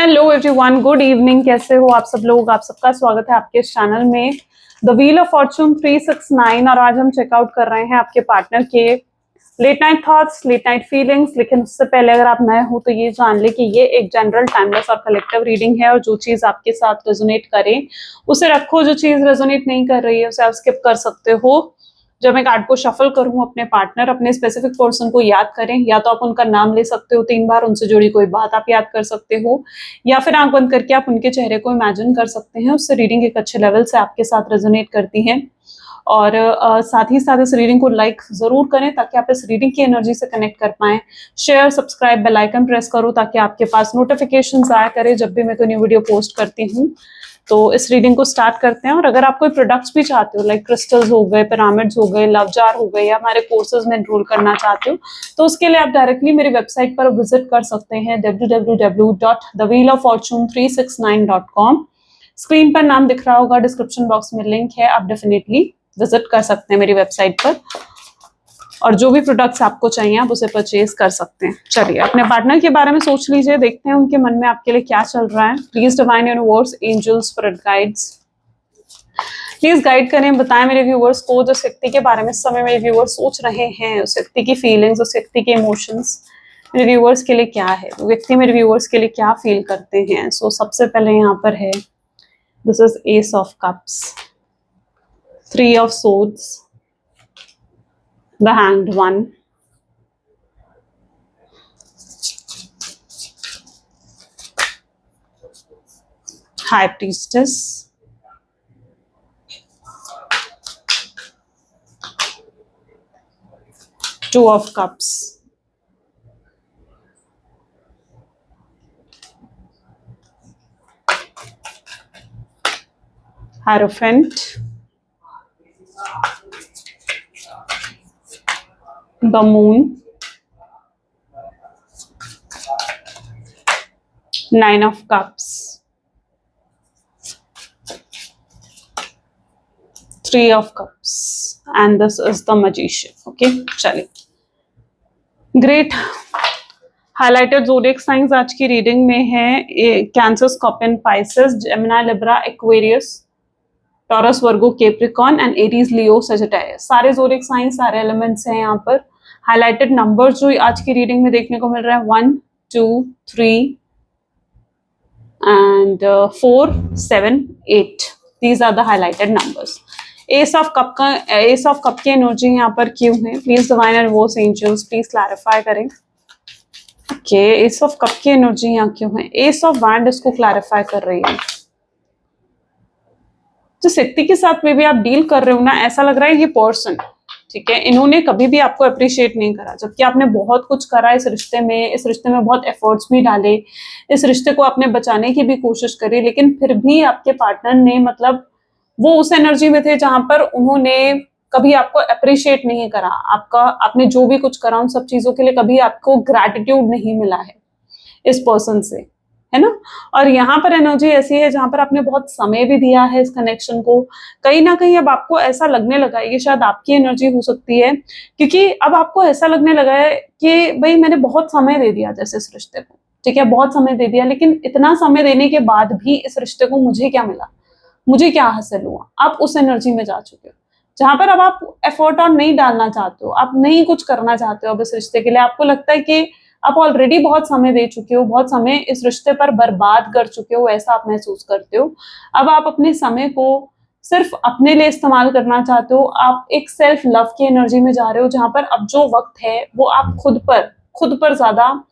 Hello everyone, good evening. कैसे हो आप सब लोग? आप सबका स्वागत है आपके इस चैनल में द व्हील ऑफ फॉर्चून 369। और आज हम चेकआउट कर रहे हैं आपके पार्टनर के late night thoughts, late night feelings. लेकिन उससे पहले अगर आप नए हो तो ये जान ले कि ये एक जनरल, टाइमलेस और कलेक्टिव रीडिंग है, और जो चीज आपके साथ रेजोनेट करे उसे रखो, जो चीज रेजोनेट नहीं कर रही है उसे आप स्किप कर सकते हो। जब मैं कार्ड को शफल करूं, अपने पार्टनर, अपने स्पेसिफिक पर्सन को याद करें। या तो आप उनका नाम ले सकते हो 3 बार, उनसे जुड़ी कोई बात आप याद कर सकते हो, या फिर आंख बंद करके आप उनके चेहरे को इमेजिन कर सकते हैं। उससे रीडिंग एक अच्छे लेवल से आपके साथ रेजोनेट करती है। और साथ ही साथ इस रीडिंग को लाइक जरूर करें ताकि आप इस रीडिंग की एनर्जी से कनेक्ट कर पाएं। Share, subscribe, bell icon press करो ताकि आपके पास नोटिफिकेशन आया करे जब भी मैं कोई न्यू वीडियो पोस्ट करती हूँ। तो इस रीडिंग को स्टार्ट करते हैं। और अगर आप कोई प्रोडक्ट्स भी चाहते हो, लाइक क्रिस्टल्स हो गए, पिरामिड्स हो गए, लव जार हो गए, या हमारे कोर्सेज में एनरोल करना चाहते हो, तो उसके लिए आप डायरेक्टली मेरी वेबसाइट पर विजिट कर सकते हैं www.thewheeloffortune369.com। स्क्रीन पर नाम दिख रहा होगा, डिस्क्रिप्शन बॉक्स में लिंक है, आप डेफिनेटली विजिट कर सकते हैं मेरी वेबसाइट पर, और जो भी प्रोडक्ट्स आपको चाहिए आप उसे परचेज कर सकते हैं। चलिए, अपने पार्टनर के बारे में सोच लीजिए, देखते हैं उनके मन में आपके लिए क्या चल रहा है। Please divine universe, angels, spirit guides, please guide करें, बताएं मेरे व्यूवर्स को जिस व्यक्ति के बारे में इस समय मेरे व्यूवर्स सोच रहे हैं, उस व्यक्ति की फीलिंग्स, उस व्यक्ति के इमोशंस मेरे व्यूवर्स के लिए क्या है, वो व्यक्ति मेरे व्यूवर्स के लिए क्या फील करते हैं। सो सबसे पहले यहाँ पर है, this is S of cups, 3 of swords, the hanged one, high priestess, 2 of cups, hierophant, the moon, 9 of cups, 3 of cups, and this is the magician. Okay, चलिए, ग्रेट। हाइलाइटेड ज़ोडिएक साइंस आज की reading में है cancer, scorpion, Pisces, Gemini, Libra, Aquarius, taurus, Virgo, Capricorn and Aries, Leo, Sagittarius. सारे zodiac science, सारे elements हैं यहाँ पर। हाइलाइटेड नंबर जो आज की रीडिंग में देखने को मिल रहा है 1, 2, 3 and 4, 7, 8. These are the highlighted numbers. Ace of cup की एनर्जी यहाँ पर क्यों है? प्लीज डिवाइन एंड वॉस एंजल्स प्लीज क्लैरिफाई करें। ओके, एस ऑफ कप की एनर्जी यहाँ क्यों है? एस ऑफ वैंड इसको क्लैरिफाई कर रही है। जिस व्यक्ति के साथ में भी आप डील कर रहे हो ना, ऐसा लग रहा है ये पर्सन, ठीक है, इन्होंने कभी भी आपको अप्रिशिएट नहीं करा, जबकि आपने बहुत कुछ करा इस रिश्ते में बहुत एफर्ट्स भी डाले, इस रिश्ते को आपने बचाने की भी कोशिश करी, लेकिन फिर भी आपके पार्टनर ने, मतलब वो उस एनर्जी में थे जहां पर उन्होंने कभी आपको अप्रिशिएट नहीं करा। आपने जो भी कुछ करा उन सब चीजों के लिए कभी आपको ग्रैटिट्यूड नहीं मिला है इस पर्सन से, है ना। और यहाँ पर एनर्जी ऐसी है जहां पर आपने बहुत समय भी दिया है इस कनेक्शन को। कहीं ना कहीं अब आपको ऐसा लगने लगा है, ये शायद आपकी एनर्जी हो सकती है, क्योंकि अब आपको ऐसा लगने लगा है कि भाई मैंने बहुत समय दे दिया जैसे इस रिश्ते को, ठीक है, बहुत समय दे दिया, लेकिन इतना समय देने के बाद भी इस रिश्ते को मुझे क्या मिला, मुझे क्या हासिल हुआ। आप उस एनर्जी में जा चुके हो जहां पर अब आप एफर्ट और नहीं डालना चाहते हो, आप नहीं कुछ करना चाहते हो अब इस रिश्ते के लिए। आपको लगता है कि आप ऑलरेडी बहुत समय दे चुके हो, बहुत समय इस रिश्ते पर बर्बाद कर चुके हो, ऐसा आप महसूस करते हो। अब आप अपने समय को सिर्फ अपने लिए इस्तेमाल करना चाहते हो। आप एक सेल्फ लव की एनर्जी में जा रहे हो जहां पर अब जो वक्त है वो आप खुद पर ज्यादा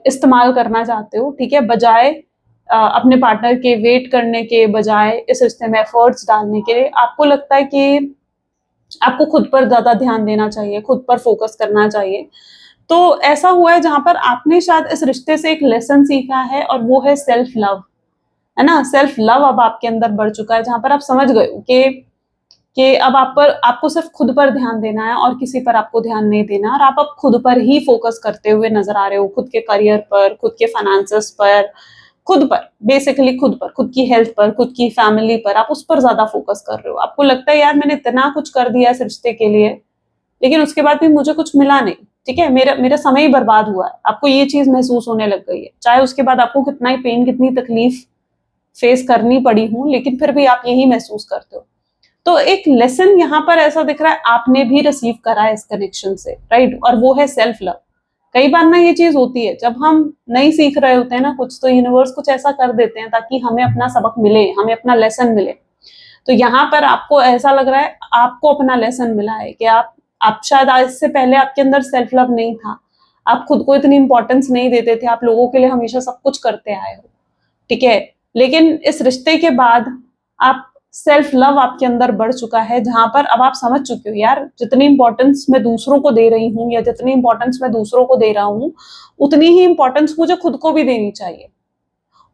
इस्तेमाल करना चाहते हो, ठीक है, बजाय अपने पार्टनर के वेट करने के बजाय इस रिश्ते में एफर्ट्स डालने के लिए। आपको लगता है कि आपको खुद पर ज्यादा ध्यान देना चाहिए, खुद पर फोकस करना चाहिए। तो ऐसा हुआ है जहां पर आपने शायद इस रिश्ते से एक लेसन सीखा है, और वो है सेल्फ लव, है ना। सेल्फ लव अब आपके अंदर बढ़ चुका है, जहां पर आप समझ गए हो कि अब आपको सिर्फ खुद पर ध्यान देना है और किसी पर आपको ध्यान नहीं देना, और आप अब खुद पर ही फोकस करते हुए नजर आ रहे हो, खुद के करियर पर, खुद के फाइनेंसेस पर, खुद पर, बेसिकली खुद पर, खुद की हेल्थ पर, खुद की फैमिली पर, आप उस पर ज्यादा फोकस कर रहे हो। आपको लगता है यार मैंने इतना कुछ कर दिया इस रिश्ते के लिए, लेकिन उसके बाद भी मुझे कुछ मिला नहीं, ठीक है, मेरा मेरा समय ही बर्बाद हुआ है, आपको ये चीज महसूस होने लग गई है, चाहे उसके बाद आपको कितना ही पेन, कितनी तकलीफ फेस करनी पड़ी हो, लेकिन फिर भी आप यही महसूस करते हो। तो एक लेसन यहाँ पर ऐसा दिख रहा है आपने भी रिसीव करा है इस कनेक्शन से, राइट, और वो है सेल्फ लव। कई बार ना ये चीज होती है, जब हम नहीं सीख रहे होते हैं ना कुछ, तो यूनिवर्स कुछ ऐसा कर देते हैं ताकि हमें अपना सबक मिले, हमें अपना लेसन मिले। तो यहाँ पर आपको ऐसा लग रहा है आपको अपना लेसन मिला है कि आप शायद आज से पहले आपके अंदर सेल्फ लव नहीं था, आप खुद को इतनी इंपॉर्टेंस नहीं देते थे, आप लोगों के लिए हमेशा सब कुछ करते आए हो, ठीक है। लेकिन इस रिश्ते के बाद आप सेल्फ लव आपके अंदर बढ़ चुका है, जहां पर अब आप समझ चुके हो यार, जितनी इंपॉर्टेंस मैं दूसरों को दे रही हूँ या जितनी इंपॉर्टेंस मैं दूसरों को दे रहा हूँ, उतनी ही इंपॉर्टेंस मुझे खुद को भी देनी चाहिए,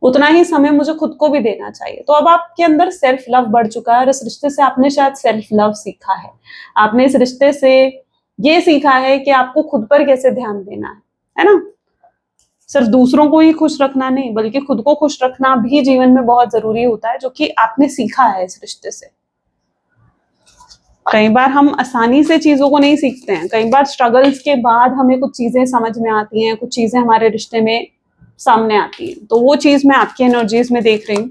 उतना ही समय मुझे खुद को भी देना चाहिए। तो अब आपके अंदर सेल्फ लव बढ़ चुका है, और इस रिश्ते से आपने शायद सेल्फ लव सीखा है। आपने इस रिश्ते से ये सीखा है कि आपको खुद पर कैसे ध्यान देना है ना। सिर्फ दूसरों को ही खुश रखना नहीं, बल्कि खुद को खुश रखना भी जीवन में बहुत जरूरी होता है, जो कि आपने सीखा है इस रिश्ते से। कई बार हम आसानी से चीजों को नहीं सीखते हैं, कई बार स्ट्रगल्स के बाद हमें कुछ चीजें समझ में आती हैं, कुछ चीजें हमारे रिश्ते में सामने आती है। तो वो चीज मैं आपकी एनर्जीज में देख रही हूँ।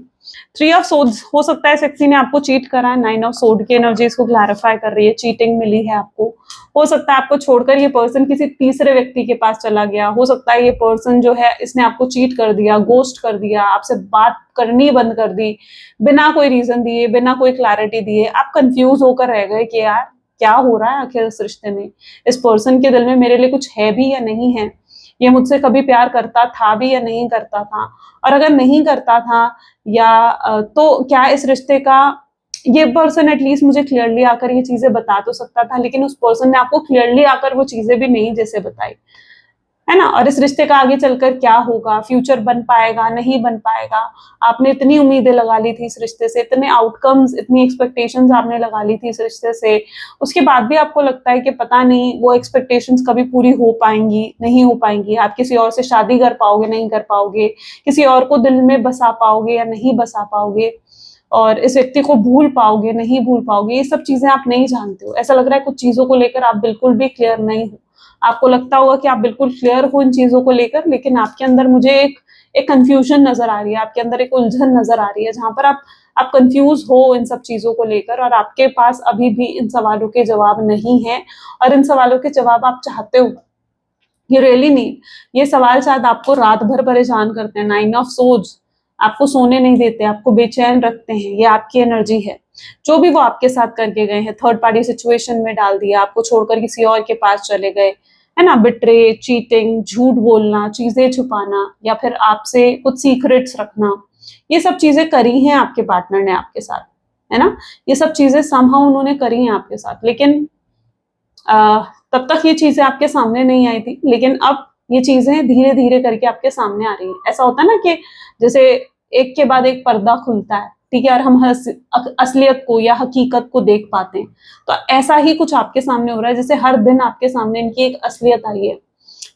3 ऑफ सोर्ड्स, हो सकता है इस व्यक्ति ने आपको चीट करा है। 9 ऑफ सोर्ड की एनर्जीज को क्लैरिफाई कर रही है, चीटिंग मिली है आपको। हो सकता है आपको छोड़कर ये पर्सन किसी तीसरे व्यक्ति के पास चला गया, हो सकता है ये पर्सन जो है इसने आपको चीट कर दिया, गोस्ट कर दिया, आपसे बात करनी बंद कर दी, बिना कोई रीजन दिए, बिना कोई क्लैरिटी दिए। आप कंफ्यूज होकर रह गए कि यार क्या हो रहा है आखिर इस रिश्ते में, इस पर्सन के दिल में मेरे लिए कुछ है भी या नहीं है, ये मुझसे कभी प्यार करता था भी या नहीं करता था, और अगर नहीं करता था या तो क्या इस रिश्ते का ये पर्सन एटलीस्ट मुझे क्लियरली आकर ये चीजें बता तो सकता था, लेकिन उस पर्सन ने आपको क्लियरली आकर वो चीजें भी नहीं जैसे बताई, है ना। और इस रिश्ते का आगे चलकर क्या होगा, फ्यूचर बन पाएगा नहीं बन पाएगा, आपने इतनी उम्मीदें लगा ली थी इस रिश्ते से, इतने आउटकम्स, इतनी एक्सपेक्टेशंस आपने लगा ली थी इस रिश्ते से, उसके बाद भी आपको लगता है कि पता नहीं वो एक्सपेक्टेशंस कभी पूरी हो पाएंगी नहीं हो पाएंगी, आप किसी और से शादी कर पाओगे नहीं कर पाओगे, किसी और को दिल में बसा पाओगे या नहीं बसा पाओगे, और इस व्यक्ति को भूल पाओगे नहीं भूल पाओगे, ये सब चीजें आप नहीं जानते हो। ऐसा लग रहा है कुछ चीजों को लेकर आप बिल्कुल भी क्लियर नहीं हो। आपको लगता होगा कि आप बिल्कुल क्लियर हो इन चीजों को लेकर, लेकिन आपके अंदर मुझे एक कंफ्यूजन नजर आ रही है, आपके अंदर एक उलझन नजर आ रही है, जहां पर आप कंफ्यूज हो इन सब चीजों को लेकर, और आपके पास अभी भी इन सवालों के जवाब नहीं है, और इन सवालों के जवाब आप चाहते हो, यू रियली नीड। ये सवाल शायद आपको रात भर परेशान करते हैं। 9 ऑफ सोर्ड्स आपको सोने नहीं देते, आपको बेचैन रखते हैं, ये आपकी एनर्जी है। जो भी वो आपके साथ करके गए हैं, थर्ड पार्टी सिचुएशन में डाल दिया, आपको छोड़कर किसी और के पास चले गए, है ना, बिट्रे, चीटिंग, झूठ बोलना, चीजें छुपाना, या फिर आपसे कुछ सीक्रेट्स रखना, ये सब चीजें करी हैं आपके पार्टनर ने आपके साथ, है ना। ये सब चीजें समहाउ उन्होंने करी हैं आपके साथ, लेकिन तब तक ये चीजें आपके सामने नहीं आई थी, लेकिन अब ये चीजें धीरे धीरे करके आपके सामने आ रही है। ऐसा होता है ना कि जैसे एक के बाद एक पर्दा खुलता है, ठीक है, और हम असलियत को या हकीकत को देख पाते हैं। तो ऐसा ही कुछ आपके सामने हो रहा है, जैसे हर दिन आपके सामने इनकी एक असलियत आई है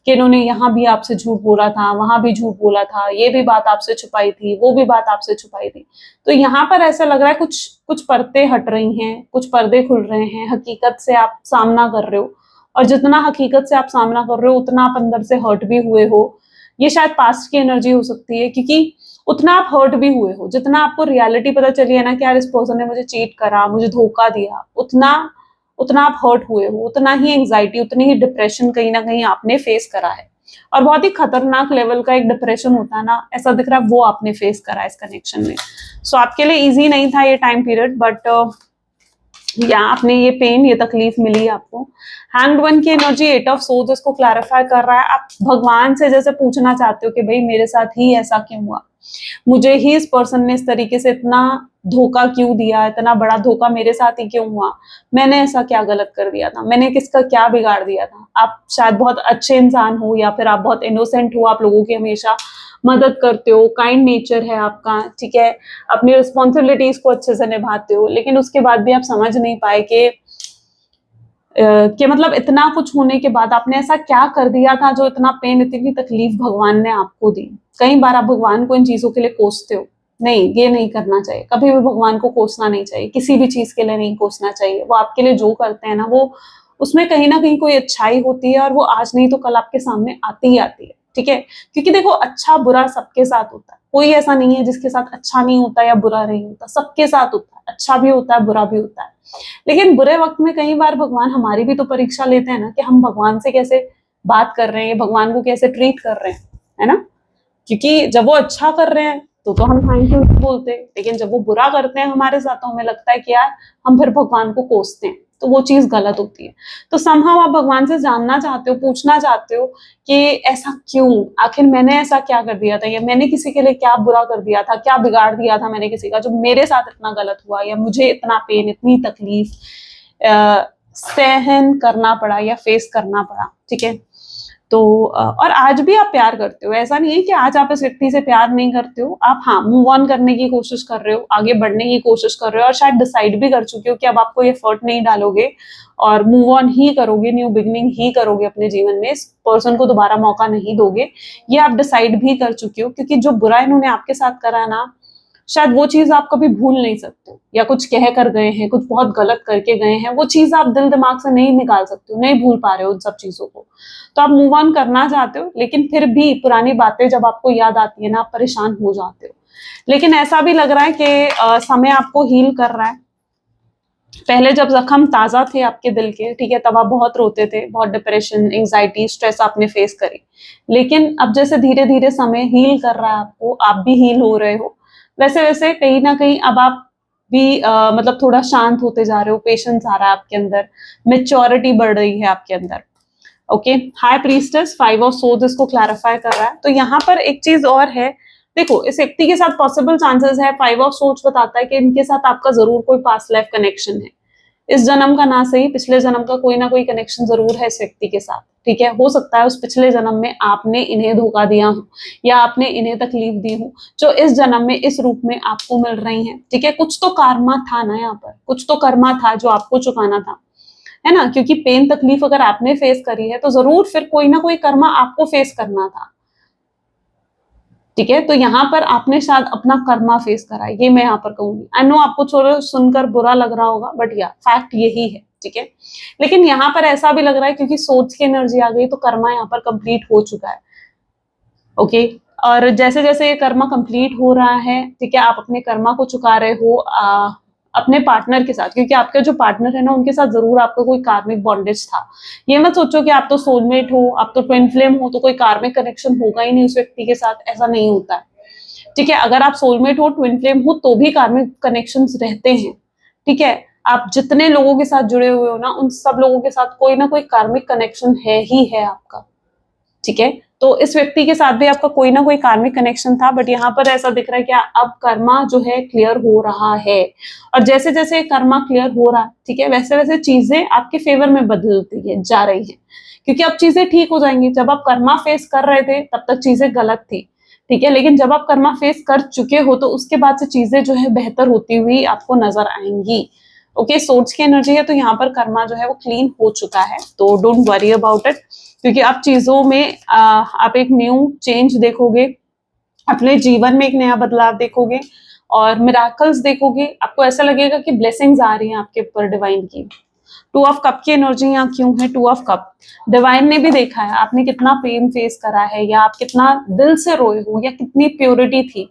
कि इन्होंने यहाँ भी आपसे झूठ बोला था, वहां भी झूठ बोला था, ये भी बात आपसे छुपाई थी, वो भी बात आपसे छुपाई थी। तो यहाँ पर ऐसा लग रहा है कुछ कुछ पर्दे हट रही हैं, कुछ पर्दे खुल रहे हैं, हकीकत से आप सामना कर रहे हो, और जितना हकीकत से आप सामना कर रहे हो उतना आप अंदर से हर्ट भी हुए हो। ये शायद पास्ट की एनर्जी हो सकती है, क्योंकि उतना आप हर्ट भी हुए हो, जितना आपको रियलिटी पता चली है ना कि यार इस पर्सन ने मुझे चीट करा, मुझे धोखा दिया, उतना उतना आप हर्ट हुए हो, उतना ही एंग्जाइटी, उतनी ही डिप्रेशन कहीं ना कहीं आपने फेस करा है। और बहुत ही खतरनाक लेवल का एक डिप्रेशन होता है ना, ऐसा दिख रहा है वो आपने फेस करा है इस कनेक्शन में। सो आपके लिए इजी नहीं था ये टाइम पीरियड, बट या आपने ये पेन, ये तकलीफ मिली आपको। हैंग्ड वन की एनर्जी 8 ऑफ सोर्ड्स इसको क्लैरिफाई कर रहा है। आप भगवान से जैसे पूछना चाहते हो कि भाई मेरे साथ ही ऐसा क्यों हुआ, मुझे ही इस पर्सन ने इस तरीके से इतना धोखा क्यों दिया, इतना बड़ा धोखा मेरे साथ ही क्यों हुआ, मैंने ऐसा क्या गलत कर दिया था, मैंने किसका क्या बिगाड़ दिया था। आप शायद बहुत अच्छे इंसान हो, या फिर आप बहुत इनोसेंट हो, आप लोगों की हमेशा मदद करते हो, काइंड नेचर है आपका, ठीक है, अपनी रिस्पॉन्सिबिलिटीज को अच्छे से निभाते हो, लेकिन उसके बाद भी आप समझ नहीं पाए कि मतलब इतना कुछ होने के बाद आपने ऐसा क्या कर दिया था जो इतना पेन, इतनी तकलीफ भगवान ने आपको दी। कई बार आप भगवान को इन चीजों के लिए कोसते हो, नहीं ये नहीं करना चाहिए, कभी भी भगवान को कोसना नहीं चाहिए, किसी भी चीज के लिए नहीं कोसना चाहिए। वो आपके लिए जो करते हैं ना, उसमें कहीं ना कहीं कोई अच्छाई होती है और वो आज नहीं तो कल आपके सामने आती ही आती है, ठीक है। क्योंकि देखो अच्छा बुरा सबके साथ होता है, कोई ऐसा नहीं है जिसके साथ अच्छा नहीं होता या बुरा नहीं होता, सबके साथ होता है, अच्छा भी होता है बुरा भी होता है। लेकिन बुरे वक्त में कई बार भगवान हमारी भी तो परीक्षा लेते हैं ना, कि हम भगवान से कैसे बात कर रहे हैं, भगवान को कैसे ट्रीट कर रहे हैं, है ना। क्योंकि जब वो अच्छा कर रहे हैं तो हम थैंक यू बोलते हैं, लेकिन जब वो बुरा करते हैं हमारे साथ तो हमें लगता है कि यार हम फिर भगवान को कोसते हैं, तो वो चीज गलत होती है। तो समहाउ आप भगवान से जानना चाहते हो, पूछना चाहते हो कि ऐसा क्यों, आखिर मैंने ऐसा क्या कर दिया था, या मैंने किसी के लिए क्या बुरा कर दिया था, क्या बिगाड़ दिया था मैंने किसी का जो मेरे साथ इतना गलत हुआ, या मुझे इतना पेन, इतनी तकलीफ सहन करना पड़ा या फेस करना पड़ा, ठीक है। तो और आज भी आप प्यार करते हो, ऐसा नहीं है कि आज आप इस व्यक्ति से प्यार नहीं करते हो, आप हाँ मूव ऑन करने की कोशिश कर रहे हो, आगे बढ़ने की कोशिश कर रहे हो, और शायद डिसाइड भी कर चुके हो कि अब आप कोई एफर्ट नहीं डालोगे और मूव ऑन ही करोगे, न्यू बिगनिंग ही करोगे अपने जीवन में, इस पर्सन को दोबारा मौका नहीं दोगे, ये आप डिसाइड भी कर चुके हो। क्योंकि जो बुरा इन्होंने आपके साथ करा ना, शायद वो चीज आप कभी भूल नहीं सकते हो, या कुछ कह कर गए हैं, कुछ बहुत गलत करके गए हैं, वो चीज आप दिल दिमाग से नहीं निकाल सकते हो, नहीं भूल पा रहे हो उन सब चीजों को। तो आप मूव ऑन करना चाहते हो, लेकिन फिर भी पुरानी बातें जब आपको याद आती है ना, आप परेशान हो जाते हो। लेकिन ऐसा भी लग रहा है कि समय आपको हील कर रहा है। पहले जब जख्म ताजा थे आपके दिल के, ठीक है, तब आप बहुत रोते थे, बहुत डिप्रेशन, एंजाइटी, स्ट्रेस आपने फेस करी। लेकिन अब जैसे धीरे धीरे समय हील कर रहा है आपको, आप भी हील हो रहे हो, वैसे वैसे कहीं ना कहीं अब आप भी मतलब थोड़ा शांत होते जा रहे हो, पेशेंस आ रहा है आपके अंदर, मेच्योरिटी बढ़ रही है आपके अंदर। Okay, high priestess 5 of swords इसको क्लैरिफाई कर रहा है। तो यहाँ पर एक चीज और है, देखो इस व्यक्ति के साथ पॉसिबल चांसेस है, 5 ऑफ सोर्ड्स बताता है कि इनके साथ आपका जरूर कोई पास्ट लाइफ कनेक्शन है, इस जन्म का ना सही पिछले जन्म का कोई ना कोई कनेक्शन जरूर है इस व्यक्ति के साथ, ठीक है। हो सकता है उस पिछले जन्म में आपने इन्हें धोखा दिया हो, या आपने इन्हें तकलीफ दी हो, जो इस जन्म में इस रूप में आपको मिल रही है, ठीक है। कुछ तो कार्मा था ना यहाँ पर, कुछ तो कर्मा था जो आपको चुकाना था, है ना। क्योंकि पेन तकलीफ अगर आपने फेस करी है तो जरूर फिर कोई ना कोई कर्मा आपको फेस करना था, ठीक है। तो यहाँ पर आपने शायद अपना कर्मा फेस करा है, ये मैं यहाँ पर कहूंगी। आई नो आपको थोड़ा सुनकर बुरा लग रहा होगा, बट या फैक्ट यही है, ठीक है। लेकिन यहाँ पर ऐसा भी लग रहा है क्योंकि सोच की एनर्जी आ गई, तो कर्मा यहाँ पर कंप्लीट हो चुका है, ओके। और जैसे जैसे ये कर्मा कंप्लीट हो रहा है, ठीक है, आप अपने कर्मा को चुका रहे हो अपने पार्टनर के साथ, क्योंकि आपके जो पार्टनर है ना, उनके साथ जरूर आपका कोई कार्मिक बॉन्डेज था। ये मत सोचो कि आप तो सोलमेट हो, आप तो ट्विन फ्लेम हो, तो कोई कार्मिक कनेक्शन होगा ही नहीं उस व्यक्ति के साथ, ऐसा नहीं होता है, ठीक है। अगर आप सोलमेट हो, ट्विन फ्लेम हो, तो भी कार्मिक कनेक्शंस रहते हैं, ठीक है। आप जितने लोगों के साथ जुड़े हुए हो ना, उन सब लोगों के साथ कोई ना कोई कार्मिक कनेक्शन है ही है आपका, ठीक है। तो इस व्यक्ति के साथ भी आपका कोई ना कोई कार्मिक कनेक्शन था, बट यहाँ पर ऐसा दिख रहा है कि अब कर्मा जो है क्लियर हो रहा है, और जैसे जैसे कर्मा क्लियर हो रहा है, ठीक है, वैसे वैसे चीजें आपके फेवर में बदलती है जा रही है, क्योंकि अब चीजें ठीक हो जाएंगी। जब आप कर्मा फेस कर रहे थे तब तक चीजें गलत थी, ठीक है, लेकिन जब आप कर्मा फेस कर चुके हो तो उसके बाद से चीजें जो है बेहतर होती हुई आपको नजर आएंगी। ओके, सोर्स की एनर्जी है, तो यहाँ पर कर्मा जो है वो क्लीन हो चुका है, तो डोंट वरी अबाउट इट। क्योंकि आप चीजों में आप एक न्यू चेंज देखोगे, अपने जीवन में एक नया बदलाव देखोगे, और मिराकल्स देखोगे। आपको ऐसा लगेगा कि ब्लेसिंग्स आ रही हैं आपके ऊपर डिवाइन की। 2 ऑफ कप की एनर्जी यहाँ क्यों है? 2 ऑफ कप, डिवाइन ने भी देखा है आपने कितना पेन फेस करा है, या आप कितना दिल से रोए हो, या कितनी प्योरिटी थी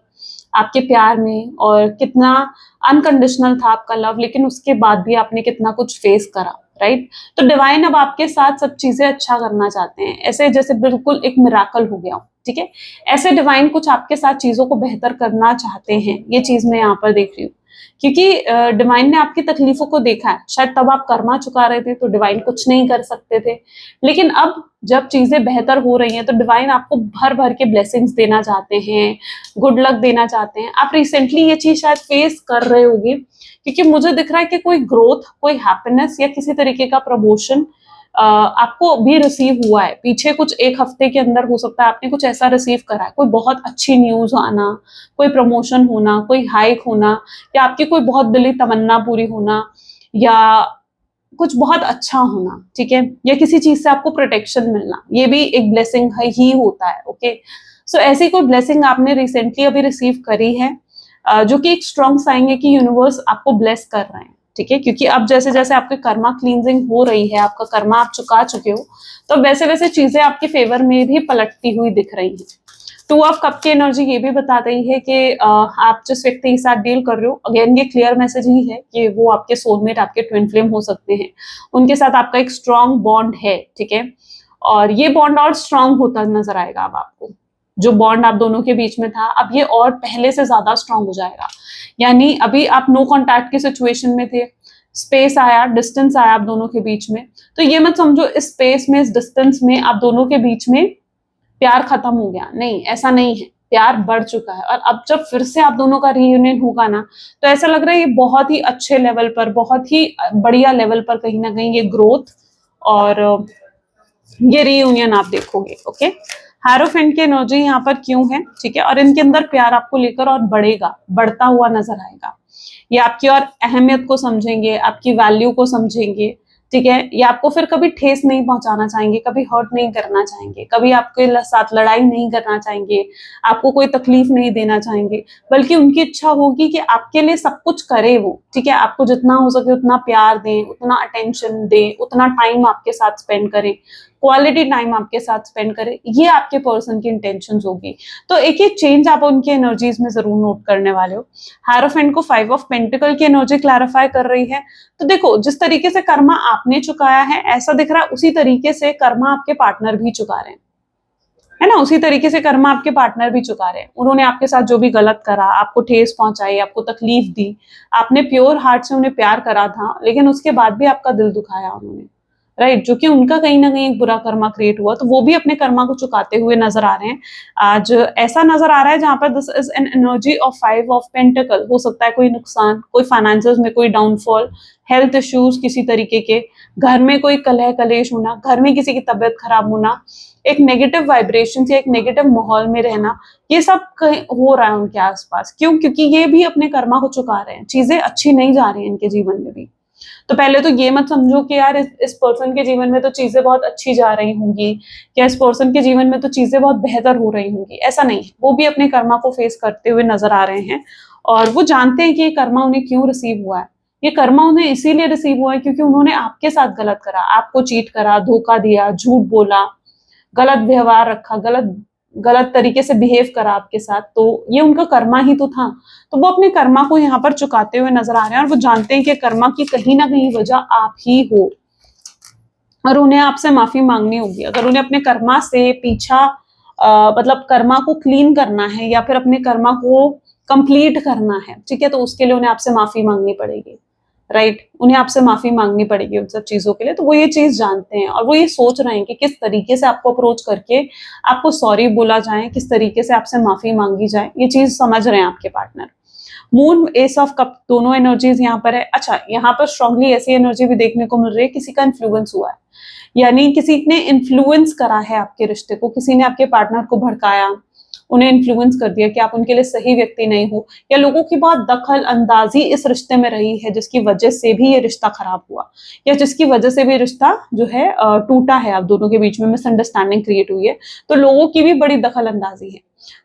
आपके प्यार में, और कितना अनकंडीशनल था आपका लव, लेकिन उसके बाद भी आपने कितना कुछ फेस करा, राइट। तो डिवाइन अब आपके साथ सब चीजें अच्छा करना चाहते हैं, ऐसे जैसे बिल्कुल एक मिराकल हो गया, ठीक है। ऐसे डिवाइन कुछ आपके साथ चीजों को बेहतर करना चाहते हैं, ये चीज मैं यहाँ पर देख रही हूँ। क्योंकि डिवाइन ने आपकी तकलीफों को देखा है, शायद तब आप कर्मा चुका रहे थे तो डिवाइन कुछ नहीं कर सकते थे, लेकिन अब जब चीजें बेहतर हो रही हैं तो डिवाइन आपको भर भर के ब्लेसिंग्स देना चाहते हैं, गुड लक देना चाहते हैं। आप रिसेंटली ये चीज शायद फेस कर रहे होगे, क्योंकि मुझे दिख रहा है कि कोई ग्रोथ, कोई हैप्पीनेस या किसी तरीके का प्रमोशन आपको भी रिसीव हुआ है। पीछे कुछ एक हफ्ते के अंदर हो सकता है आपने कुछ ऐसा रिसीव करा है, कोई बहुत अच्छी न्यूज आना, कोई प्रमोशन होना, कोई हाइक होना, या आपकी कोई बहुत दिली तमन्ना पूरी होना, या कुछ बहुत अच्छा होना, ठीक है, या किसी चीज से आपको प्रोटेक्शन मिलना, ये भी एक ब्लेसिंग ही होता है, ओके। सो ऐसी कोई ब्लेसिंग आपने रिसेंटली अभी रिसीव करी है, जो कि एक स्ट्रॉन्ग साइन है कि यूनिवर्स आपको ब्लेस कर रहे हैं, ठीक है, क्योंकि अब जैसे जैसे आपके कर्मा क्लींजिंग हो रही है, आपका कर्मा आप चुका चुके हो, तो वैसे वैसे चीजें आपके फेवर में भी पलटती हुई दिख रही हैं। टू ऑफ कप की एनर्जी ये भी बता रही है कि आप जिस व्यक्ति के साथ डील कर रहे हो, अगेन ये क्लियर मैसेज ही है कि वो आपके सोलमेट, आपके ट्विन फ्लेम हो सकते हैं। उनके साथ आपका एक स्ट्रांग बॉन्ड है, ठीक है, और ये बॉन्ड और स्ट्रांग होता नजर आएगा अब आपको। जो बॉन्ड आप दोनों के बीच में था, अब ये और पहले से ज्यादा स्ट्रांग हो जाएगा। यानी अभी आप नो कॉन्टैक्ट की सिचुएशन में थे, स्पेस आया, डिस्टेंस आया आप दोनों के बीच में, तो ये मत समझो इस स्पेस में, इस डिस्टेंस में आप दोनों के बीच में प्यार खत्म हो गया, नहीं, ऐसा नहीं है। प्यार बढ़ चुका है, और अब जब फिर से आप दोनों का रीयूनियन होगा ना, तो ऐसा लग रहा है ये बहुत ही अच्छे लेवल पर, बहुत ही बढ़िया लेवल पर कहीं ना कहीं ये ग्रोथ और ये रीयूनियन आप देखोगे। ओके, हायरोफेंट की एनर्जी यहाँ पर क्यों है, ठीक है, और इनके अंदर प्यार आपको लेकर और बढ़ेगा, बढ़ता हुआ नजर आएगा। ये आपकी और अहमियत को समझेंगे, आपकी वैल्यू को समझेंगे, ठीक है। ये आपको फिर कभी ठेस नहीं पहुंचाना चाहेंगे, कभी हर्ट नहीं करना चाहेंगे, कभी आपके साथ लड़ाई नहीं करना चाहेंगे, आपको कोई तकलीफ नहीं देना चाहेंगे, बल्कि उनकी इच्छा होगी कि आपके लिए सब कुछ करे वो, ठीक है। आपको जितना हो सके उतना प्यार दें, उतना अटेंशन दें, उतना टाइम आपके साथ स्पेंड करें, क्वालिटी टाइम आपके साथ स्पेंड करें, ये आपके पर्सन की इंटेंशंस होगी। तो एक एक चेंज आप उनकी एनर्जीज में जरूर नोट करने वाले हो। हायरोफेंट को 5 ऑफ पेंटिकल की एनर्जी क्लैरिफाई कर रही है। तो देखो, जिस तरीके से कर्मा आपने चुकाया है, ऐसा दिख रहा है उसी तरीके से कर्मा आपके पार्टनर भी चुका रहे हैं, है ना। उसी तरीके से कर्मा आपके पार्टनर भी चुका रहे हैं। उन्होंने आपके साथ जो भी गलत करा, आपको ठेस पहुंचाई, आपको तकलीफ दी, आपने प्योर हार्ट से उन्हें प्यार करा था, लेकिन उसके बाद भी आपका दिल दुखाया उन्होंने, राइट, जो कि उनका कहीं ना कहीं एक बुरा कर्मा क्रिएट हुआ, तो वो भी अपने कर्मा को चुकाते हुए नजर आ रहे हैं। आज ऐसा नजर आ रहा है जहां पर this is an energy of 5 of pentacle. हो सकता है कोई नुकसान, कोई फाइनेंसेस में कोई डाउनफॉल, हेल्थ इश्यूज किसी तरीके के, घर में कोई कलह कलेश होना, घर में किसी की तबीयत खराब होना, एक नेगेटिव वाइब्रेशन या एक नेगेटिव माहौल में रहना, ये सब हो रहा है उनके आसपास। क्यों? क्योंकि ये भी अपने कर्मा को चुका रहे हैं, चीजें अच्छी नहीं जा रही हैं इनके जीवन में भी। तो पहले तो ये मत समझो कि यार इस पर्सन के जीवन में तो चीजें बहुत अच्छी जा रही होंगी, या इस पर्सन के जीवन में तो चीजें बहुत बेहतर हो रही होंगी, ऐसा नहीं। वो भी अपने कर्मा को फेस करते हुए नजर आ रहे हैं, और वो जानते हैं कि ये कर्मा उन्हें क्यों रिसीव हुआ है। ये कर्मा उन्हें इसीलिए रिसीव हुआ है क्योंकि उन्होंने आपके साथ गलत करा, आपको चीट करा, धोखा दिया, झूठ बोला, गलत व्यवहार रखा, गलत गलत तरीके से बिहेव करा आपके साथ, तो ये उनका कर्मा ही तो था। तो वो अपने कर्मा को यहाँ पर चुकाते हुए नजर आ रहे हैं, और वो जानते हैं कि कर्मा की कहीं ना कहीं वजह आप ही हो, और उन्हें आपसे माफी मांगनी होगी। अगर उन्हें अपने कर्मा से पीछा मतलब कर्मा को क्लीन करना है, या फिर अपने कर्मा को कंप्लीट करना है, ठीक है, तो उसके लिए उन्हें आपसे माफी मांगनी पड़ेगी, राइट। उन्हें आपसे माफी मांगनी पड़ेगी उन सब चीजों के लिए। तो वो ये चीज जानते हैं, और वो ये सोच रहे हैं कि किस तरीके से आपको अप्रोच करके आपको सॉरी बोला जाए, किस तरीके से आपसे माफी मांगी जाए, ये चीज समझ रहे हैं आपके partner. Moon, S of cup, दोनों एनर्जीज यहाँ पर है। अच्छा, यहाँ पर स्ट्रांगली ऐसी एनर्जी भी देखने को मिल रही है, किसी का इन्फ्लुएंस हुआ है, यानी किसी ने इन्फ्लुएंस करा है आपके रिश्ते को, किसी ने आपके पार्टनर को भड़काया, उन्हें इन्फ्लुएंस कर दिया कि आप उनके लिए सही व्यक्ति नहीं हो, या लोगों की बहुत दखल अंदाजी इस रिश्ते में रही है, जिसकी वजह से भी ये रिश्ता खराब हुआ, या जिसकी वजह से भी रिश्ता जो है टूटा है, आप दोनों के बीच में मिसअंडरस्टैंडिंग क्रिएट हुई है। तो लोगों की भी बड़ी दखल अंदाजी है,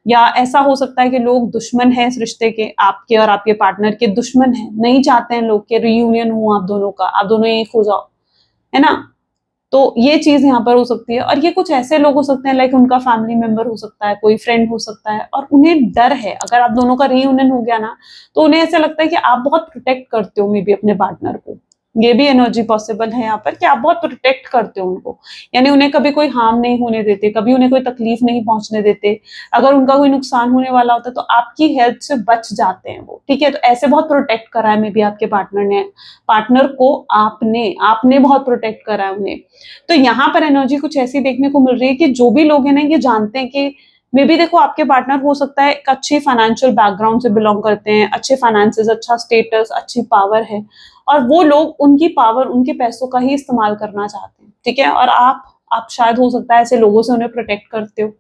या ऐसा हो सकता है कि लोग दुश्मन हैं इस रिश्ते के, आपके और आपके पार्टनर के दुश्मन हैं, नहीं चाहते हैं लोग के रियूनियन हो आप दोनों का, आप दोनों एक हो जाओ, है ना। तो ये चीज यहाँ पर हो सकती है। और ये कुछ ऐसे लोग हो सकते हैं, लाइक उनका फैमिली मेंबर हो सकता है, कोई फ्रेंड हो सकता है, और उन्हें डर है अगर आप दोनों का रीयूनियन हो गया ना, तो उन्हें ऐसा लगता है कि आप बहुत प्रोटेक्ट करते हो मे बी अपने पार्टनर को। ये भी एनर्जी पॉसिबल है यहाँ पर कि आप बहुत प्रोटेक्ट करते हो उनको, यानी उन्हें कभी कोई हार्म नहीं होने देते, कभी उन्हें कोई तकलीफ नहीं पहुंचने देते। अगर उनका कोई नुकसान होने वाला होता है तो आपकी हेल्प से बच जाते हैं वो, ठीक है। तो ऐसे बहुत प्रोटेक्ट करा है मे बी आपके पार्टनर ने, पार्टनर को आपने आपने बहुत प्रोटेक्ट करा है उन्हें। तो यहाँ पर एनर्जी कुछ ऐसी देखने को मिल रही है कि जो भी लोग हैं ना, ये जानते हैं कि मे बी देखो, आपके पार्टनर हो सकता है एक अच्छी फाइनेंशियल बैकग्राउंड से बिलोंग करते हैं, अच्छे फाइनेंसेस, अच्छा स्टेटस, अच्छी पावर है, और वो लोग उनकी पावर, उनके पैसों का ही इस्तेमाल करना चाहते हैं, ठीक है। और आप शायद हो सकता है ऐसे लोगों से उन्हें प्रोटेक्ट करते हो,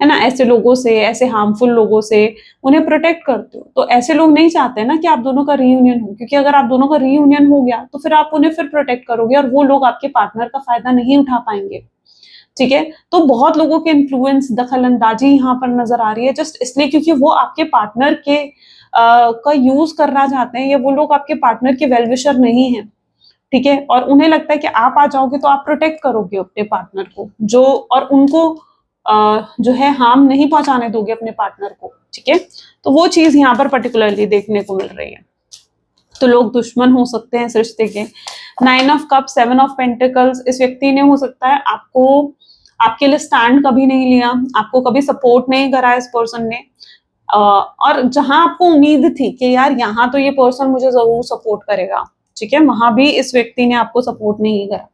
है ना, ऐसे लोगों से, ऐसे हार्मफुल लोगों से उन्हें प्रोटेक्ट करते हो। तो ऐसे लोग नहीं चाहते ना कि आप दोनों का रीयूनियन हो, क्योंकि अगर आप दोनों का रीयूनियन हो गया तो फिर आप उन्हें फिर प्रोटेक्ट करोगे, और वो लोग आपके पार्टनर का फायदा नहीं उठा पाएंगे, ठीक है। तो बहुत लोगों के इन्फ्लुएंस, दखल अंदाजी यहाँ पर नजर आ रही है, जस्ट इसलिए क्योंकि वो आपके पार्टनर के का यूज करना चाहते हैं, या वो लोग आपके पार्टनर के वेल विशर नहीं है, ठीक है, और उन्हें लगता है कि आप आ जाओगे तो आप प्रोटेक्ट करोगे अपने पार्टनर को, जो और उनको जो है हार्म नहीं पहुंचाने दोगे अपने पार्टनर को, ठीक है। तो वो चीज यहाँ पर पर्टिकुलरली देखने को मिल रही है। तो लोग दुश्मन हो सकते हैं इस रिश्ते के। 9 ऑफ कप, 7 ऑफ पेंटिकल्स, इस व्यक्ति ने हो सकता है आपको, आपके लिए स्टैंड कभी नहीं लिया, आपको कभी सपोर्ट नहीं करा इस पर्सन ने, और जहां आपको उम्मीद थी कि यार यहाँ तो ये पर्सन मुझे जरूर सपोर्ट करेगा, ठीक है, वहां भी इस व्यक्ति ने आपको सपोर्ट नहीं करा,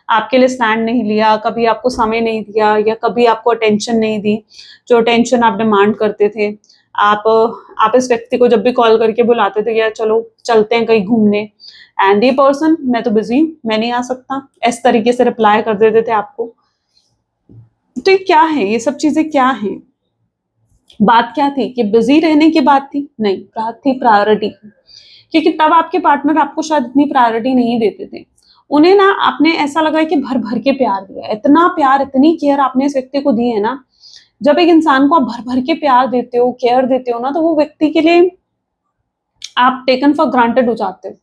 आपके लिए स्टैंड नहीं लिया, कभी आपको समय नहीं दिया, या कभी आपको अटेंशन नहीं दी, जो अटेंशन आप डिमांड करते थे। आप इस व्यक्ति को जब भी कॉल करके बुलाते थे, या चलो चलते हैं कहीं घूमने, एंड ये पर्सन, मैं तो बिजी हूँ, मैं नहीं आ सकता, इस तरीके से रिप्लाई कर देते थे आपको। तो ये क्या है, ये सब चीजें क्या है? बात क्या थी कि बिजी रहने की बात थी? नहीं, बात थी प्रायोरिटी की, क्योंकि तब आपके पार्टनर आपको शायद इतनी प्रायोरिटी नहीं देते थे। उन्हें ना आपने ऐसा लगा है कि भर भर के प्यार दिया, इतना प्यार, इतनी केयर आपने इस व्यक्ति को दी है ना। जब एक इंसान को आप भर भर के प्यार देते हो, केयर देते हो ना, तो वो व्यक्ति के लिए आप टेकन फॉर ग्रांटेड हो जाते हो,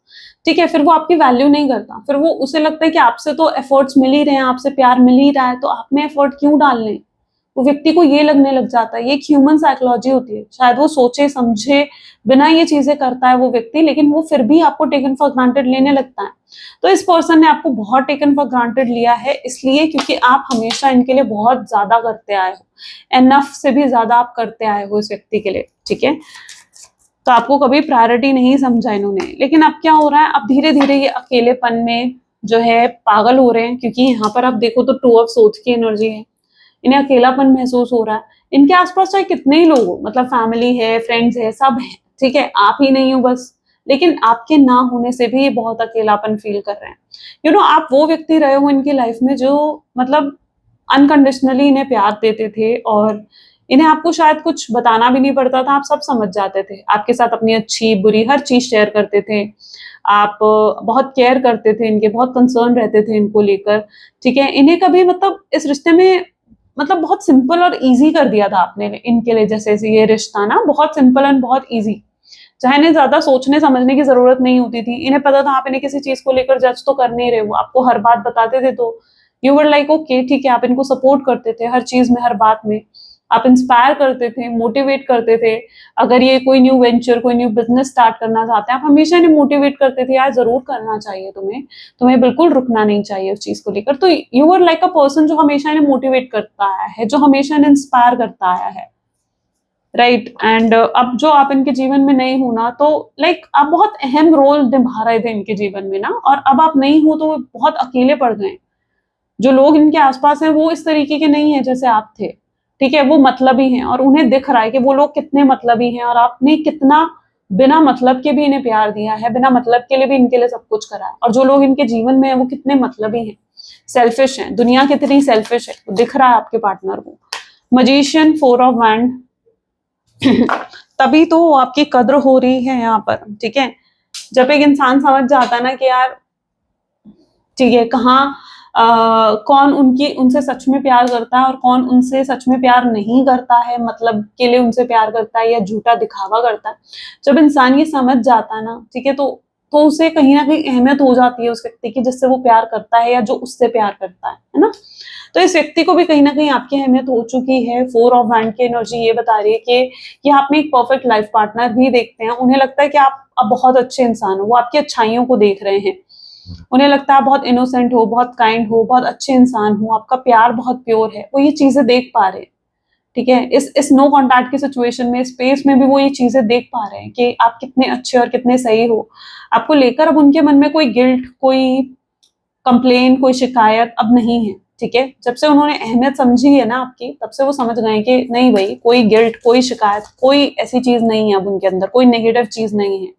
ठीक है। फिर वो आपकी वैल्यू नहीं करता, फिर वो, उसे लगता है कि आपसे तो एफर्ट्स मिल ही रहे हैं, आपसे प्यार मिल ही रहा है, तो आप में एफर्ट क्यों डालने। वो व्यक्ति को ये लगने लग जाता है, ये एक ह्यूमन साइकोलॉजी होती है, शायद वो सोचे समझे बिना ये चीजें करता है वो व्यक्ति, लेकिन वो फिर भी आपको टेकन फॉर ग्रांटेड लेने लगता है। तो इस पर्सन ने आपको बहुत टेकन फॉर ग्रांटेड लिया है, इसलिए क्योंकि आप हमेशा इनके लिए बहुत ज्यादा करते आए हो, एनफ से भी ज्यादा आप करते आए हो इस व्यक्ति के लिए, ठीक है। तो आपको कभी प्रायोरिटी नहीं समझा इन्होंने, लेकिन अब क्या हो रहा है, अब धीरे धीरे ये अकेलेपन में जो है पागल हो रहे हैं, क्योंकि यहाँ पर आप देखो तो 2 ऑफ सोर्ड्स की एनर्जी है, इन्हें अकेलापन महसूस हो रहा है। इनके आसपास चाहे कितने ही लोग हो, मतलब फैमिली है, फ्रेंड्स है, सब है, ठीक है, आप ही नहीं हो बस, लेकिन आपके ना होने से भी ये बहुत अकेलापन फील कर रहे हैं। आप वो व्यक्ति रहे हो इनकी लाइफ में जो मतलब अनकंडीशनली इन्हें प्यार देते थे, और इन्हें आपको शायद कुछ बताना भी नहीं पड़ता था, आप सब समझ जाते थे, आपके साथ अपनी अच्छी बुरी हर चीज शेयर करते थे, आप बहुत केयर करते थे इनके, बहुत कंसर्न रहते थे इनको लेकर, ठीक है। इन्हें कभी मतलब इस रिश्ते में मतलब बहुत सिंपल और इजी कर दिया था आपने इनके लिए, जैसे ये रिश्ता ना बहुत सिंपल एंड बहुत इजी, चाहे इन्हें ज्यादा सोचने समझने की जरूरत नहीं होती थी, इन्हें पता था आप इन्हें किसी चीज को लेकर जज तो कर नहीं रहे हो, आपको हर बात बताते थे, तो यू वर लाइक ओके, ठीक है, आप इनको सपोर्ट करते थे हर चीज में, हर बात में आप इंस्पायर करते थे, मोटिवेट करते थे। अगर ये कोई न्यू वेंचर, कोई न्यू बिजनेस स्टार्ट करना चाहते हैं, आप हमेशा इन्हें मोटिवेट करते थे, यार जरूर करना चाहिए तुम्हें, तुम्हें बिल्कुल रुकना नहीं चाहिए उस चीज को लेकर। तो you are like a person जो हमेशा इन्हें मोटिवेट करता आया है, जो हमेशा इन्हें इंस्पायर करता आया है, राइट। एंड अब जो आप इनके जीवन में नहीं हो ना, तो लाइक आप बहुत अहम रोल निभा रहे थे इनके जीवन में ना, और अब आप नहीं हो तो बहुत अकेले पड़ गए। जो लोग इनके आसपास हैं वो इस तरीके के नहीं है जैसे आप थे, ठीक है, वो मतलबी हैं, और उन्हें दिख रहा है कि वो लोग कितने मतलबी हैं, और आपने कितना बिना मतलब के भी इन्हें प्यार दिया है, बिना मतलब के लिए भी इनके लिए सब कुछ करा है। और जो लोग इनके जीवन में है वो कितने मतलबी हैं, सेल्फिश हैं, दुनिया कितनी सेल्फिश है, वो दिख रहा है आपके पार्टनर को। मजिशियन, 4 ऑफ वैंड, तभी तो आपकी कद्र हो रही है यहाँ पर, ठीक है। जब एक इंसान समझ जाता है ना कि यार ठीक है, कहाँ कौन उनसे सच में प्यार करता है और कौन उनसे सच में प्यार नहीं करता है, मतलब के लिए उनसे प्यार करता है या झूठा दिखावा करता है, जब इंसान ये समझ जाता है ना, ठीक है, तो उसे कहीं ना कहीं अहमियत हो जाती है उस व्यक्ति की जिससे वो प्यार करता है या जो उससे प्यार करता है ना। तो इस व्यक्ति को भी कहीं ना कहीं आपकी अहमियत हो चुकी है। 4 ऑफ वैंड की एनर्जी ये बता रही है कि आप में एक परफेक्ट लाइफ पार्टनर भी देखते हैं, उन्हें लगता है कि आप अब बहुत अच्छे इंसान हो, वो आपकी अच्छाइयों को देख रहे हैं, उन्हें लगता है आप बहुत इनोसेंट हो, बहुत काइंड हो, बहुत अच्छे इंसान हो, आपका प्यार बहुत प्योर है, वो ये चीजें देख पा रहे हैं, ठीक है। इस नो कॉन्टैक्ट की सिचुएशन में, स्पेस में भी वो ये चीजें देख पा रहे हैं कि आप कितने अच्छे और कितने सही हो। आपको लेकर अब उनके मन में कोई गिल्ट, कोई कंप्लेन, कोई शिकायत अब नहीं है, ठीक है। जब से उन्होंने अहमियत समझी है ना आपकी, तब से वो समझ गए कि नहीं भाई, कोई गिल्ट, कोई शिकायत, कोई ऐसी चीज नहीं है अब उनके अंदर, कोई नेगेटिव चीज नहीं है,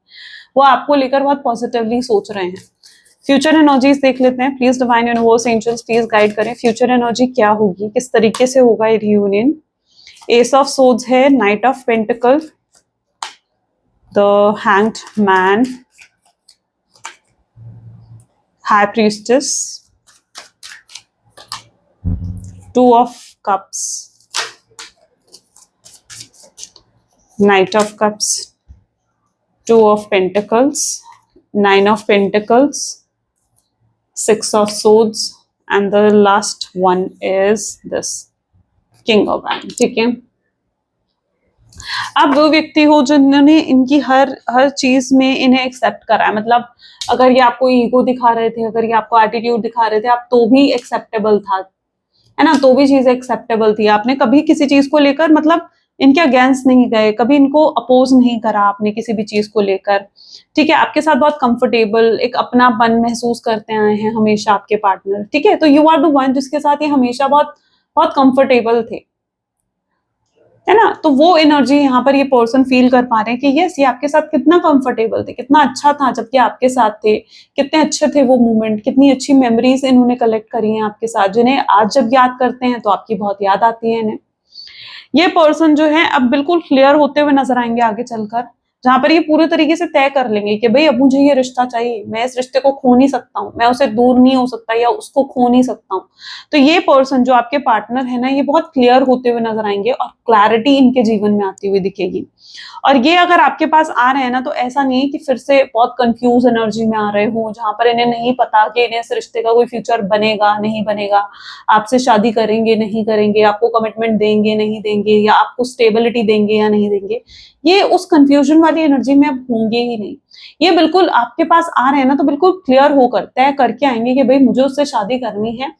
वो आपको लेकर बहुत पॉजिटिवली सोच रहे हैं। फ्यूचर एनर्जीज देख लेते हैं, please divine universe angels please guide करें, फ्यूचर एनर्जी क्या होगी, किस तरीके से होगा ये रियूनियन। एस ऑफ सोर्ड्स है, knight of pentacle, the hanged man, high priestess, 2 of cups, knight of cups, 2 of Pentacles, 9 of Pentacles, 6 of Swords, and the last one is this King of Wands. ठीक है, आप वो व्यक्ति हो जिन्होंने इनकी हर हर चीज में इन्हें एक्सेप्ट करा है। मतलब अगर ये आपको ईगो दिखा रहे थे, अगर ये आपको एटीट्यूड दिखा रहे थे, आप तो भी एक्सेप्टेबल था, है ना, तो भी चीजें एक्सेप्टेबल थी। आपने कभी किसी चीज को लेकर मतलब इनके अगेंस्ट नहीं गए, कभी इनको अपोज नहीं करा आपने किसी भी चीज को लेकर। ठीक है, आपके साथ बहुत कंफर्टेबल, एक अपनापन महसूस करते आए हैं हमेशा आपके पार्टनर। ठीक है, तो यू आर द वन जिसके साथ ये हमेशा बहुत बहुत कंफर्टेबल थे, है ना। तो वो एनर्जी यहाँ पर ये पर्सन फील कर पा रहे हैं कि यस, ये आपके साथ कितना कंफर्टेबल थे, कितना अच्छा था जबकि आपके साथ थे, कितने अच्छे थे वो मोमेंट, कितनी अच्छी मेमोरीज इन्होंने कलेक्ट करी हैं आपके साथ, जिन्हें आज जब याद करते हैं तो आपकी बहुत याद आती है इन्हें। ये पर्सन जो है अब बिल्कुल क्लियर होते हुए नजर आएंगे आगे चलकर, जहां पर ये पूरे तरीके से तय कर लेंगे कि भाई अब मुझे ये रिश्ता चाहिए, मैं इस रिश्ते को खो नहीं सकता हूँ, मैं उसे दूर नहीं हो सकता या उसको खो नहीं सकता हूँ। तो ये पर्सन जो आपके पार्टनर है ना, ये बहुत क्लियर होते हुए नजर आएंगे और क्लैरिटी इनके जीवन में आती हुई दिखेगी। और ये अगर आपके पास आ रहे हैं ना, तो ऐसा नहीं है कि फिर से बहुत कंफ्यूज एनर्जी में आ रहे हो, जहां पर इन्हें नहीं पता कि इन्हें इस रिश्ते का कोई फ्यूचर बनेगा नहीं बनेगा, आपसे शादी करेंगे नहीं करेंगे, आपको कमिटमेंट देंगे नहीं देंगे, या आपको स्टेबिलिटी देंगे या नहीं देंगे। ये उस कंफ्यूजन वाली एनर्जी में अब होंगे ही नहीं। ये बिल्कुल आपके पास आ रहे हैं ना, तो बिल्कुल क्लियर होकर तय करके आएंगे कि भाई मुझे उससे शादी करनी है,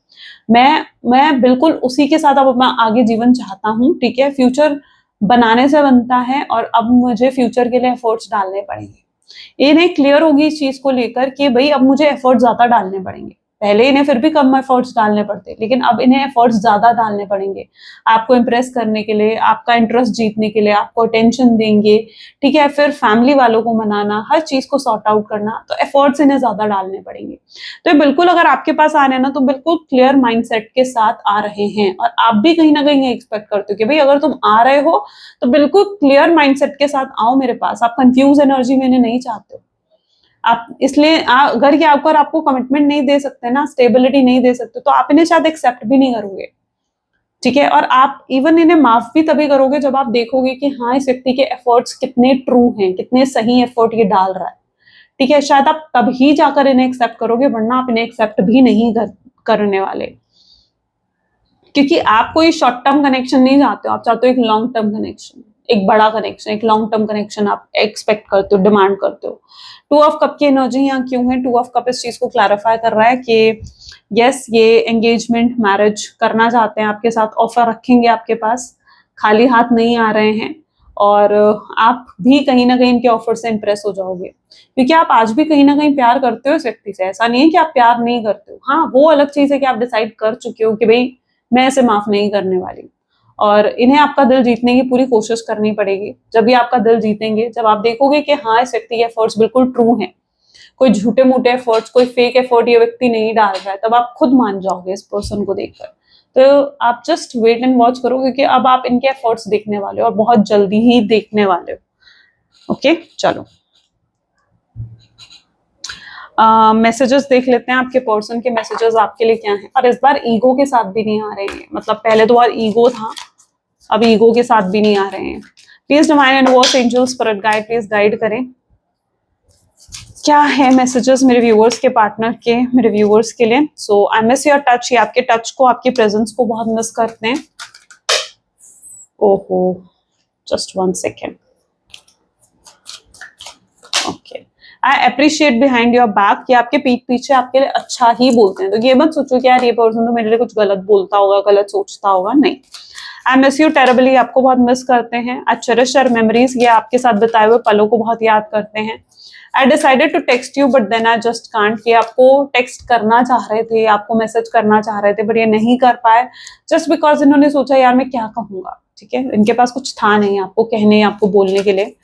मैं बिल्कुल उसी के साथ अब अपना आगे जीवन चाहता हूँ। ठीक है, फ्यूचर बनाने से बनता है और अब मुझे फ्यूचर के लिए एफर्ट्स डालने पड़ेंगे। इन्हें क्लियर होगी इस चीज को लेकर कि भाई अब मुझे एफर्ट्स ज्यादा डालने पड़ेंगे। पहले इन्हें फिर भी कम एफर्ट्स डालने पड़ते, लेकिन अब इन्हें एफर्ट्स ज्यादा डालने पड़ेंगे आपको इम्प्रेस करने के लिए, आपका इंटरेस्ट जीतने के लिए, आपको अटेंशन देंगे। ठीक है, फिर फैमिली वालों को मनाना, हर चीज को सॉर्ट आउट करना, तो एफर्ट्स इन्हें ज्यादा डालने पड़ेंगे। तो ये बिल्कुल अगर आपके पास आ रहे हैं ना, तो बिल्कुल क्लियर माइंडसेट के साथ आ रहे हैं। और आप भी कहीं ना कहीं एक्सपेक्ट करते हो कि भाई अगर तुम आ रहे हो तो बिल्कुल क्लियर माइंडसेट के साथ आओ मेरे पास। आप कंफ्यूज एनर्जी में इन्हें नहीं चाहते हो आप, इसलिए अगर ये आपको कमिटमेंट नहीं दे सकते ना, स्टेबिलिटी नहीं दे सकते, तो आप इन्हें शायद एक्सेप्ट भी नहीं करोगे। ठीक है, और आप इवन इन्हें माफ भी तभी करोगे जब आप देखोगे कि हाँ, इस व्यक्ति के एफर्ट्स कितने ट्रू हैं, कितने सही एफर्ट ये डाल रहा है। ठीक है, शायद आप तभी जाकर इन्हें एक्सेप्ट करोगे, वरना आप इन्हें एक्सेप्ट भी नहीं करने वाले, क्योंकि आप कोई शॉर्ट टर्म कनेक्शन नहीं चाहते हो, आप चाहते हो एक लॉन्ग टर्म कनेक्शन, एक बड़ा कनेक्शन, एक लॉन्ग टर्म कनेक्शन आप एक्सपेक्ट करते हो, डिमांड करते हो। 2 ऑफ कप की एनर्जी यहाँ क्यों है? 2 ऑफ कप इस चीज को क्लैरिफाई कर रहा है कि यस, ये एंगेजमेंट मैरिज करना चाहते हैं आपके साथ, ऑफर रखेंगे आपके पास, खाली हाथ नहीं आ रहे हैं। और आप भी कहीं ना कहीं इनके ऑफर से इंप्रेस हो जाओगे, क्योंकि आप आज भी कहीं ना कहीं प्यार करते हो इस व्यक्ति से। ऐसा नहीं है कि आप प्यार नहीं करते हो, हाँ, वो अलग चीज है कि आप डिसाइड कर चुके हो कि भाई मैं इसे माफ नहीं करने वाली। और इन्हें आपका दिल जीतने की पूरी कोशिश करनी पड़ेगी। जब भी आपका दिल जीतेंगे, जब आप देखोगे कि हाँ, इस व्यक्ति के एफर्ट्स बिल्कुल ट्रू हैं, कोई झूठे मूठे एफर्ट्स, कोई फेक एफर्ट ये व्यक्ति नहीं डाल रहा है, तब आप खुद मान जाओगे इस पर्सन को देखकर। तो आप जस्ट वेट एंड वॉच करो, क्योंकि अब आप इनके एफर्ट्स देखने वाले हो और बहुत जल्दी ही देखने वाले हो। ओके, चलो मैसेजेस देख लेते हैं, आपके पर्सन के मैसेजेस आपके लिए क्या हैं। और इस बार ईगो के साथ भी नहीं आ रहे हैं, मतलब पहले तो बार ईगो था, अब ईगो के साथ भी नहीं आ रहे हैं। Please divine universe, angels, spirit guide, please guide करें, क्या है मैसेजेस मेरे व्यूअर्स के पार्टनर के, मेरे व्यूअर्स के लिए। सो आई मिस योर टच, ये आपके टच को, आपकी प्रेजेंस को बहुत मिस करते हैं। ओहो, just 1 second. Okay, I appreciate behind your back, ये आपके पीठ पीछे आपके लिए अच्छा ही बोलते हैं। तो ये मत सोचो कि यार ये पर्सन तो मेरे लिए कुछ गलत बोलता होगा, गलत सोचता होगा, नहीं। आई मिस यू टेरेबली, आपको बहुत मिस करते हैं। आई चेरिश योर मेमोरीज, ये आपके साथ बिताए हुए पलों को बहुत याद करते हैं। I decided to text you but then I just can't, कि आपको टेक्स्ट करना चाह रहे थे, आपको मैसेज करना चाह रहे थे, बट ये नहीं कर पाए, जस्ट बिकॉज इन्होंने सोचा यार मैं क्या कहूंगा। ठीक है, इनके पास कुछ था नहीं आपको कहने, आपको बोलने के लिए,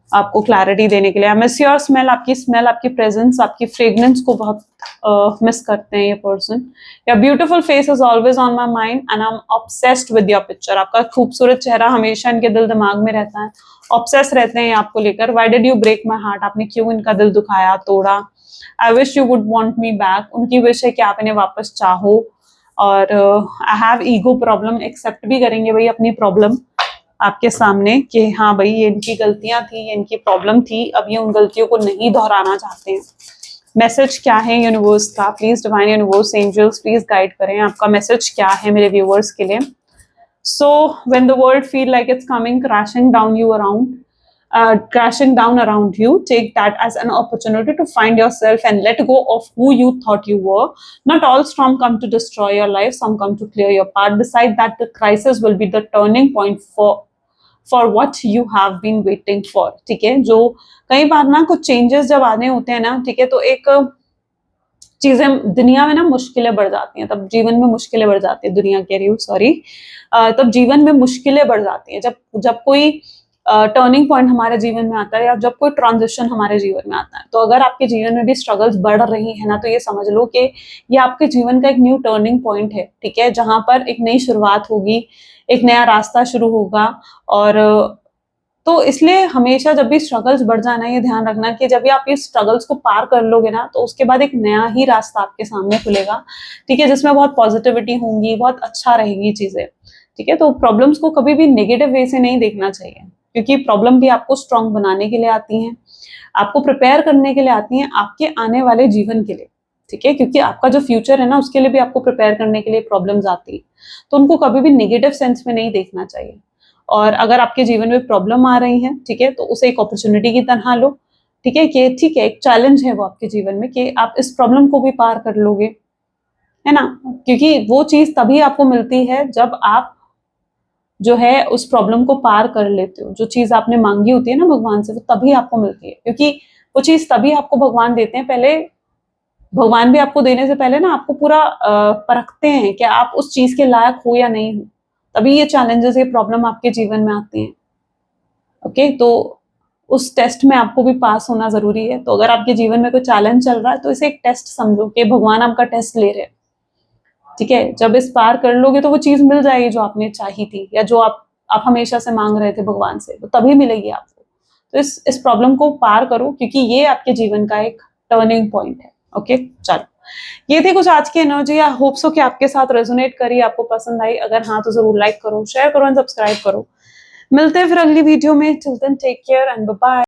आपको क्लैरिटी देने के लिए। आई मिस योर स्मेल, आपकी स्मेल, आपकी प्रेजेंस, आपकी फ्रेग्रेंस को बहुत मिस करते हैं ये person. Your beautiful face is always on my mind and I am obsessed with your picture, आपका खूबसूरत चेहरा हमेशा इनके दिल दिमाग में रहता है, ऑब्सेस रहते हैं आपको लेकर। Why did you break my heart, आपने क्यों इनका दिल दुखाया, तोड़ा। I wish you would want me back, उनकी विश है कि आप इन्हें वापस चाहो। और I have ego problem, accept भी करेंगे भाई अपनी प्रॉब्लम, आपके सामने कि हाँ भाई ये इनकी गलतियां थी, ये इनकी प्रॉब्लम थी, अब ये उन गलतियों को नहीं दोहराना चाहते हैं। मैसेज क्या है यूनिवर्स का? Please divine universe, angels please guide करें, आपका मैसेज क्या है मेरे व्यूअर्स के लिए। So when the world feel like it's coming crashing down you around, crashing down around you, take that as an opportunity to find yourself and let go of who you thought you were. Not all storms come to destroy your life, some come to clear your path. Decide that the crisis will be the turning point for what you have been waiting for. ठीक है, जो कई बार ना कुछ changes जब आने होते हैं ना, ठीक है, तो एक चीजें दुनिया में ना मुश्किलें बढ़ जाती हैं, तब जीवन में मुश्किलें बढ़ जाती है, दुनिया कह रही हूँ सॉरी, तब जीवन में मुश्किलें बढ़ जाती हैं जब जब कोई टर्निंग पॉइंट हमारे जीवन में आता है या जब कोई ट्रांजिशन हमारे जीवन में आता है। तो अगर आपके जीवन में भी स्ट्रगल्स बढ़ रही है ना, तो ये समझ लो कि ये आपके जीवन का एक न्यू टर्निंग पॉइंट है, ठीक है, जहां पर एक नई शुरुआत होगी, एक नया रास्ता शुरू होगा। और तो इसलिए हमेशा जब भी स्ट्रगल्स बढ़ जाना, ये ध्यान रखना कि जब भी आप इस स्ट्रगल्स को पार कर लोगे ना, तो उसके बाद एक नया ही रास्ता आपके सामने खुलेगा, ठीक है, जिसमें बहुत पॉजिटिविटी होंगी, बहुत अच्छा रहेगी चीजें, ठीक है। तो प्रॉब्लम्स को कभी भी नेगेटिव वे से नहीं देखना चाहिए, क्योंकि प्रॉब्लम भी आपको स्ट्रांग बनाने के लिए आती हैं, आपको प्रिपेयर करने के लिए आती हैं आपके आने वाले जीवन के लिए, ठीक है, क्योंकि आपका जो फ्यूचर है ना, उसके लिए भी आपको प्रिपेयर करने के लिए प्रॉब्लम्स आती है, तो उनको कभी भी नेगेटिव सेंस में नहीं देखना चाहिए। और अगर आपके जीवन में प्रॉब्लम आ रही है, ठीक है, तो उसे एक अपॉर्चुनिटी की तरह लो, ठीक है, कि ठीक है एक चैलेंज है वो आपके जीवन में कि आप इस प्रॉब्लम को भी पार कर लोगे, है ना, क्योंकि वो चीज तभी आपको मिलती है जब आप जो है उस प्रॉब्लम को पार कर लेते हो। जो चीज आपने मांगी होती है ना भगवान से, वो तभी आपको मिलती है, क्योंकि वो चीज तभी आपको भगवान देते हैं। पहले भगवान भी आपको देने से पहले ना आपको पूरा परखते हैं कि आप उस चीज के लायक हो या नहीं हो, तभी ये चैलेंजेस, ये प्रॉब्लम आपके जीवन में आती हैं। ओके, तो उस टेस्ट में आपको भी पास होना जरूरी है। तो अगर आपके जीवन में कोई चैलेंज चल रहा है, तो इसे एक टेस्ट समझो कि भगवान आपका टेस्ट ले रहे हैं, ठीक है। जब इस पार कर लोगे तो वो चीज मिल जाएगी जो आपने चाही थी, या जो आप हमेशा से मांग रहे थे भगवान से, वो तभी मिलेगी आपको। तो इस प्रॉब्लम को पार करो, क्योंकि ये आपके जीवन का एक टर्निंग पॉइंट है। ओके, चलो, ये थी कुछ आज की एनर्जी। आई होप सो कि आपके साथ रेजोनेट करी, आपको पसंद आई। अगर हाँ तो जरूर लाइक करो, शेयर करो एंड सब्सक्राइब करो। मिलते हैं फिर अगली वीडियो में। Till then take care and bye bye.